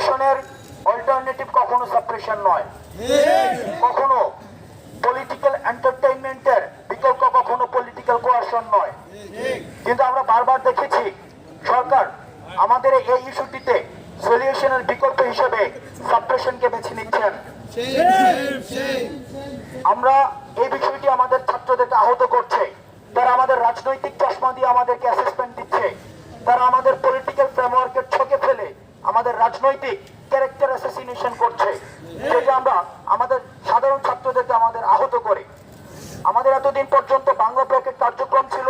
সলিউশনের alternative কখনো suppression নয়, কখনো পলিটিক্যাল এন্টারটেইনমেন্টের বিকল্প কখনো পলিটিক্যাল কোয়ারশন নয়। কিন্তু আমরা বারবার দেখেছি সরকার আমাদের এই ইস্যুটিতে সলিউশনের বিকল্প হিসেবে সাপ্রেশনকে বেছে নিচ্ছেন। আমরা এই বিষয়টি আমাদের ছাত্রদেরকে আহত করছে। তারা আমাদের রাজনৈতিক চশমা দিয়ে আমাদেরকে অ্যাসেসমেন্ট দিচ্ছে, তারা আমাদের পলিটিক্যাল ফ্রেমওয়ার্কের ছকে ফেলে আমাদের রাজনৈতিক ক্যারেক্টার অ্যাসাসিনেশন করছে, যেটা আমরা আমাদের সাধারণ ছাত্রদেরকে আমাদের আহত করে। আমাদের এতদিন পর্যন্ত বাংলা ব্লকের কার্যক্রম ছিল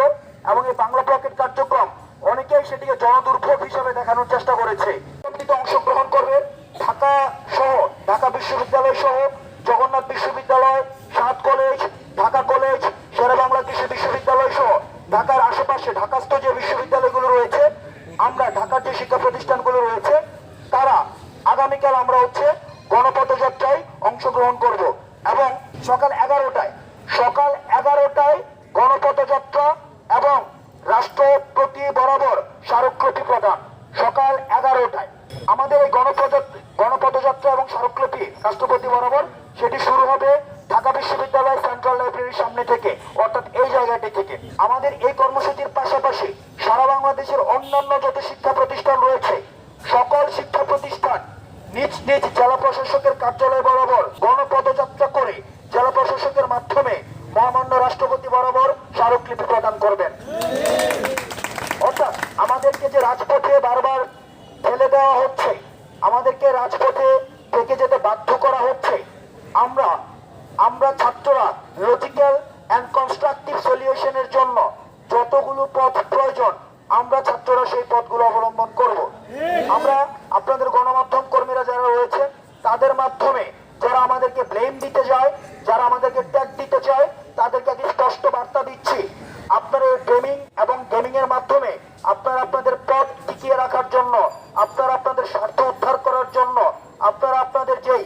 এবং এই বাংলা ব্লকের কার্যক্রম অনেকেই সেটিকে জনদুর্ভোগ হিসেবে দেখানোর চেষ্টা করেছে। অংশগ্রহণ করবে ঢাকা সহ, ঢাকা বিশ্ববিদ্যালয় সহ, জগন্নাথ বিশ্ববিদ্যালয়, সাত কলেজ, ঢাকা কলেজ, শেরেবাংলা কৃষি বিশ্ববিদ্যালয় সহ ঢাকার আশেপাশে ঢাকাস্থ যে বিশ্ববিদ্যালয়গুলো রয়েছে, আমরা ঢাকার যে শিক্ষা প্রতিষ্ঠানগুলো রয়েছে, তারা আগামীকাল আমরা গণপথযাত্রায় অংশগ্রহণ করব এবং সকাল 11টায় গণপথযাত্রা এবং রাষ্ট্রপতি বরাবর স্মারকলিপি প্রদান। সকাল 11টায় আমাদের এই গণপথযাত্রা এবং স্মারকলিপি রাষ্ট্রপতি বরাবর সেটি শুরু হবে ঢাকা বিশ্ববিদ্যালয় সেন্ট্রাল লাইব্রেরির সামনে থেকে, অর্থাৎ এই জায়গাটি থেকে। আমাদের এই কর্মসূচির পাশাপাশি সারা বাংলাদেশের অন্যান্য যত শিক্ষা প্রতিষ্ঠান রয়েছে, সকল শিক্ষা প্রতিষ্ঠান নিজ নিজ জেলা প্রশাসকের কার্যালয় বরাবর গণপথযাত্রা করে জেলা প্রশাসকের মাধ্যমে মহামান্য রাষ্ট্রপতি বরাবর স্মারকলিপি প্রদান করবেন। অর্থাৎ আমাদেরকে যে রাজপথে বারবার ঠেলে দেওয়া হচ্ছে, আমাদেরকে রাজপথে থেকে যেতে বাধ্য করা হচ্ছে, আমরা ছাত্ররা লজিক্যাল এন্ড কনস্ট্রাকটিভ সলিউশনের জন্য যতগুলো পথ প্রয়োজন আমরা ছাত্ররা সেই পথগুলো অবলম্বন করব। আমরা আপনাদের গণমাধ্যম কর্মীরা যারা রয়েছে তাদের মাধ্যমে যারা আমাদেরকে ব্লেম দিতে যায়, যারা আমাদেরকে ট্যাগ দিতে চায়, তাদেরকে একটি স্পষ্ট বার্তা দিচ্ছি, আপনারা এই ব্লেমিং এবং গেমিং এর মাধ্যমে আপনারা আপনাদের পথ টিকিয়ে রাখার জন্য, আপনারা আপনাদের স্বার্থ উদ্ধার করার জন্য, আপনারা আপনাদের যেই